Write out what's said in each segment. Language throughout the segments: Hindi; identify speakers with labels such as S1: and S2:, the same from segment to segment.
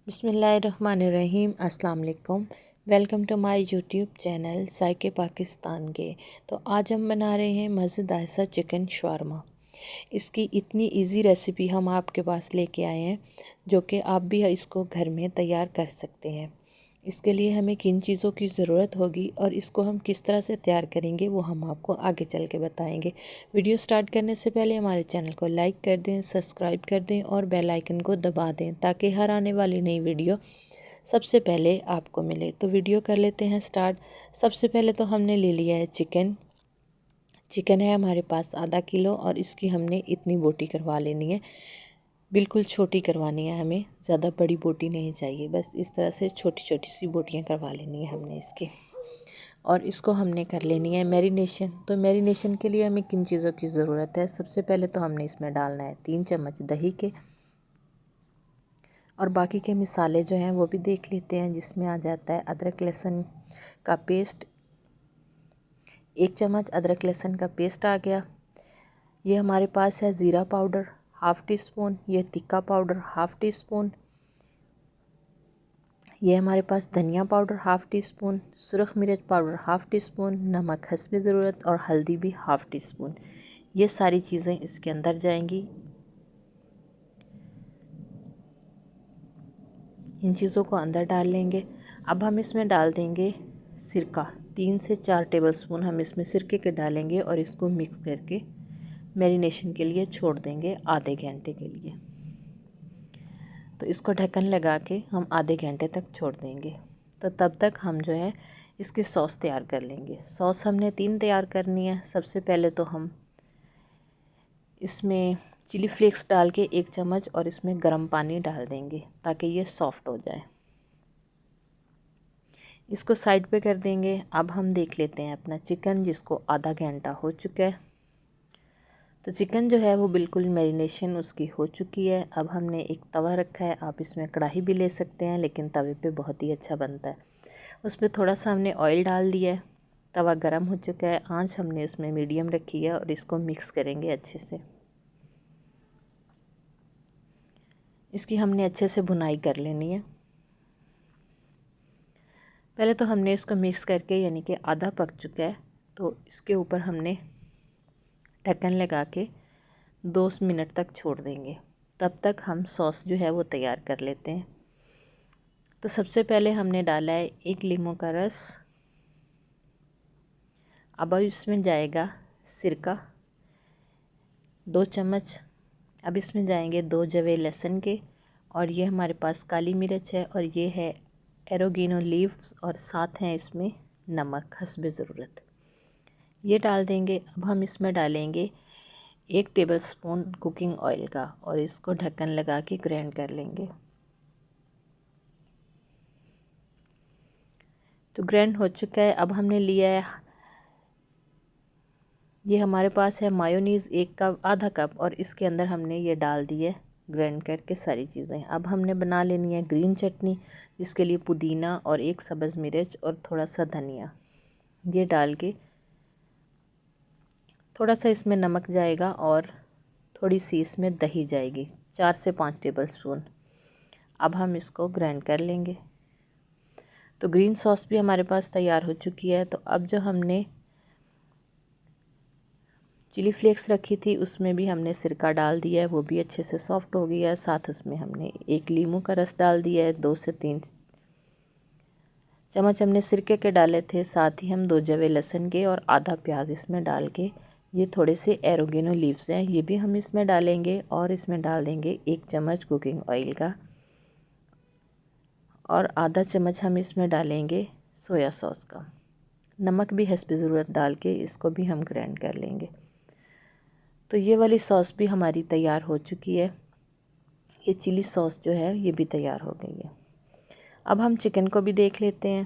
S1: बिस्मिल्लाहिर्रहमानिर्रहीम। अस्सलाम वालेकुम। Welcome to my YouTube channel जायके पाकिस्तान के। तो आज हम बना रहे हैं मज़ेदार सा चिकन शवारमा। इसकी इतनी इजी रेसिपी हम आपके पास लेके आए हैं जो कि आप भी इसको घर में तैयार कर सकते हैं। इसके लिए हमें किन चीज़ों की ज़रूरत होगी और इसको हम किस तरह से तैयार करेंगे वो हम आपको आगे चल के बताएंगे। वीडियो स्टार्ट करने से पहले हमारे चैनल को लाइक कर दें, सब्सक्राइब कर दें और बेल आइकन को दबा दें ताकि हर आने वाली नई वीडियो सबसे पहले आपको मिले। तो वीडियो कर लेते हैं स्टार्ट। सबसे पहले तो हमने ले लिया है चिकन है हमारे पास आधा किलो और इसकी हमने इतनी बोटी करवा लेनी है। बिल्कुल छोटी करवानी है, हमें ज़्यादा बड़ी बोटी नहीं चाहिए, बस इस तरह से छोटी छोटी सी बोटियाँ करवा लेनी है हमने इसकी। और इसको हमने कर लेनी है मैरिनेशन। तो मैरिनेशन के लिए हमें किन चीज़ों की ज़रूरत है, सबसे पहले तो हमने इसमें डालना है 3 चम्मच दही के। और बाकी के मसाले जो हैं वो भी देख लेते हैं, जिसमें आ जाता है अदरक लहसुन का पेस्ट। 1 चम्मच अदरक लहसुन का पेस्ट आ गया। ये हमारे पास है ज़ीरा पाउडर हाफ़ टी स्पून, ये तिक्का पाउडर हाफ़ टी स्पून, ये हमारे पास धनिया पाउडर हाफ़ टी स्पून, सुरख मिर्च पाउडर हाफ़ टी स्पून, नमक हस्बे ज़रूरत और हल्दी भी हाफ़ टी स्पून। ये सारी चीज़ें इसके अंदर जाएंगी। इन चीज़ों को अंदर डाल लेंगे। अब हम इसमें डाल देंगे सिरका। 3 से 4 टेबलस्पून हम इसमें सिरके के डालेंगे और इसको मिक्स करके मैरिनेशन के लिए छोड़ देंगे आधे घंटे के लिए। तो इसको ढक्कन लगा के हम आधे घंटे तक छोड़ देंगे। तो तब तक हम जो है इसकी सॉस तैयार कर लेंगे। सॉस हमने 3 तैयार करनी है। सबसे पहले तो हम इसमें चिली फ्लेक्स डाल के 1 चम्मच और इसमें गर्म पानी डाल देंगे ताकि ये सॉफ्ट हो जाए। इसको साइड पे कर देंगे। अब हम देख लेते हैं अपना चिकन, जिसको आधा घंटा हो चुका है। तो चिकन जो है वो बिल्कुल मैरिनेशन उसकी हो चुकी है। अब हमने एक तवा रखा है, आप इसमें कढ़ाई भी ले सकते हैं लेकिन तवे पे बहुत ही अच्छा बनता है। उसमें थोड़ा सा हमने ऑयल डाल दिया है। तवा गरम हो चुका है, आंच हमने उसमें मीडियम रखी है और इसको मिक्स करेंगे अच्छे से। इसकी हमने अच्छे से भुनाई कर लेनी है। पहले तो हमने इसको मिक्स करके, यानी कि आधा पक चुका है, तो इसके ऊपर हमने ढक्कन लगा के 2 मिनट तक छोड़ देंगे। तब तक हम सॉस जो है वो तैयार कर लेते हैं। तो सबसे पहले हमने डाला है 1 लीमू का रस। अब इसमें जाएगा सिरका 2 चम्मच। अब इसमें जाएंगे 2 जवे लहसुन के, और ये हमारे पास काली मिर्च है, और ये है एरोगेनो लीव्स, और साथ हैं इसमें नमक हस्बे ज़रूरत। ये डाल देंगे। अब हम इसमें डालेंगे 1 टेबलस्पून कुकिंग ऑयल का और इसको ढक्कन लगा के ग्राइंड कर लेंगे। तो ग्राइंड हो चुका है। अब हमने लिया है, ये हमारे पास है मायोनीज़ 1 कप, आधा कप, और इसके अंदर हमने ये डाल दी है ग्राइंड करके सारी चीज़ें। अब हमने बना लेनी है ग्रीन चटनी, जिसके लिए पुदीना और 1 सब्ज़ मिर्च और थोड़ा सा धनिया, ये डाल के थोड़ा सा इसमें नमक जाएगा और थोड़ी सी इसमें दही जाएगी 4 से 5 टेबलस्पून। अब हम इसको ग्राइंड कर लेंगे। तो ग्रीन सॉस भी हमारे पास तैयार हो चुकी है। तो अब जो हमने चिली फ्लेक्स रखी थी उसमें भी हमने सिरका डाल दिया है, वो भी अच्छे से सॉफ्ट हो गया है। साथ उसमें हमने 1 लीमू का रस डाल दिया है। 2 से 3 चम्मच हमने सिरके के डाले थे। साथ ही हम 2 जवे लहसुन के और आधा प्याज इसमें डाल के, ये थोड़े से एरोगेनो लीव्स हैं, ये भी हम इसमें डालेंगे। और इसमें डाल देंगे 1 चम्मच कुकिंग ऑयल का, और आधा चम्मच हम इसमें डालेंगे सोया सॉस का। नमक भी हस्बे ज़रूरत डाल के इसको भी हम ग्राइंड कर लेंगे। तो ये वाली सॉस भी हमारी तैयार हो चुकी है। ये चिली सॉस जो है ये भी तैयार हो गई है। अब हम चिकन को भी देख लेते हैं।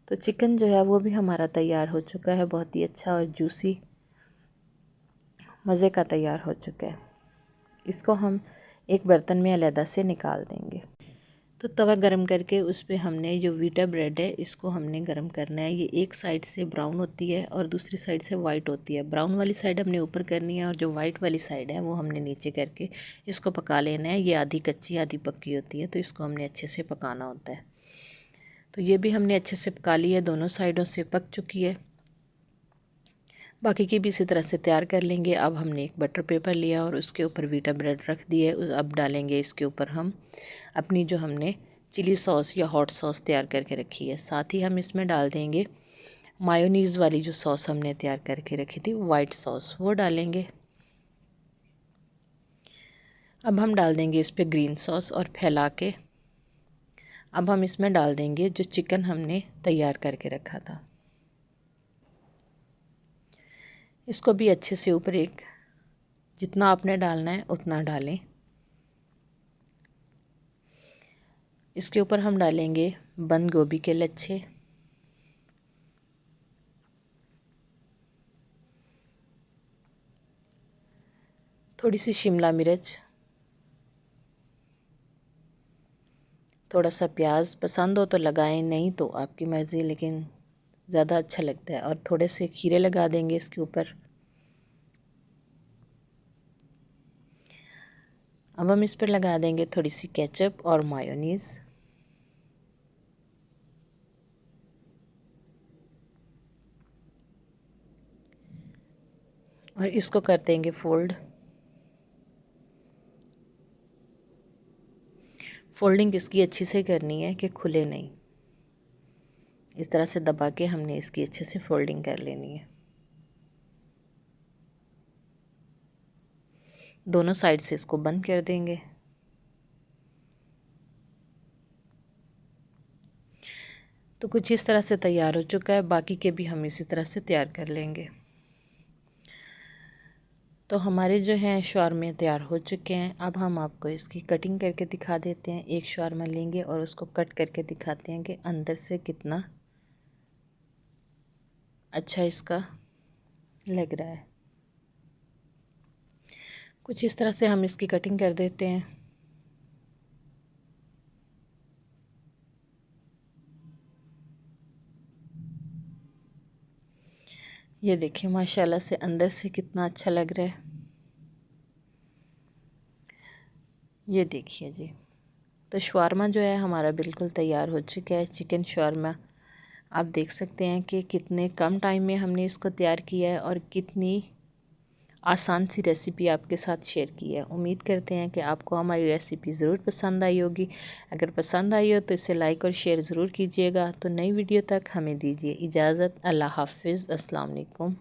S1: तो चिकन जो है वो भी हमारा तैयार हो चुका है, बहुत ही अच्छा और जूसी मज़े का तैयार हो चुका है। इसको हम एक बर्तन में अलहदा से निकाल देंगे। तो तवा गरम करके उस पे हमने जो वीटा ब्रेड है इसको हमने गरम करना है। ये एक साइड से ब्राउन होती है और दूसरी साइड से वाइट होती है। ब्राउन वाली साइड हमने ऊपर करनी है और जो वाइट वाली साइड है वो हमने नीचे करके इसको पका लेना है। ये आधी कच्ची आधी पक्की होती है, तो इसको हमने अच्छे से पकाना होता है। तो ये भी हमने अच्छे से पका ली है, दोनों साइडों से पक चुकी है। बाकी की भी इसी तरह से तैयार कर लेंगे। अब हमने एक बटर पेपर लिया और उसके ऊपर वीटा ब्रेड रख दिए। अब डालेंगे इसके ऊपर हम अपनी जो हमने चिली सॉस या हॉट सॉस तैयार करके रखी है। साथ ही हम इसमें डाल देंगे मायोनीज़ वाली जो सॉस हमने तैयार करके रखी थी, वाइट सॉस, वो डालेंगे। अब हम डाल देंगे इस पर ग्रीन सॉस और फैला के अब हम इसमें डाल देंगे जो चिकन हमने तैयार करके रखा था। इसको भी अच्छे से ऊपर एक जितना आपने डालना है उतना डालें। इसके ऊपर हम डालेंगे बंद गोभी के लच्छे, थोड़ी सी शिमला मिर्च, थोड़ा सा प्याज, पसंद हो तो लगाएं, नहीं तो आपकी मर्ज़ी, लेकिन ज़्यादा अच्छा लगता है। और थोड़े से खीरे लगा देंगे इसके ऊपर। अब हम इस पर लगा देंगे थोड़ी सी केचप और मायोनीज़। और इसको कर देंगे फोल्ड। फोल्डिंग इसकी अच्छी से करनी है कि खुले नहीं। इस तरह से दबा के हमने इसकी अच्छे से फोल्डिंग कर लेनी है। दोनों साइड से इसको बंद कर देंगे। तो कुछ इस तरह से तैयार हो चुका है। बाकी के भी हम इसी तरह से तैयार कर लेंगे। तो हमारे जो हैं शवारमे तैयार हो चुके हैं। अब हम आपको इसकी कटिंग करके दिखा देते हैं। एक शवारमा लेंगे और उसको कट करके दिखाते हैं कि अंदर से कितना अच्छा इसका लग रहा है। कुछ इस तरह से हम इसकी कटिंग कर देते हैं। ये देखिए माशाल्लाह से अंदर से कितना अच्छा लग रहा है। ये देखिए जी। तो शवारमा जो है हमारा बिल्कुल तैयार हो चुका है। चिकन शवारमा आप देख सकते हैं कि कितने कम टाइम में हमने इसको तैयार किया है और कितनी आसान सी रेसिपी आपके साथ शेयर की है। उम्मीद करते हैं कि आपको हमारी रेसिपी ज़रूर पसंद आई होगी। अगर पसंद आई हो तो इसे लाइक और शेयर ज़रूर कीजिएगा। तो नई वीडियो तक हमें दीजिए इजाज़त। अल्लाह हाफ़िज़। अस्सलाम वालेकुम।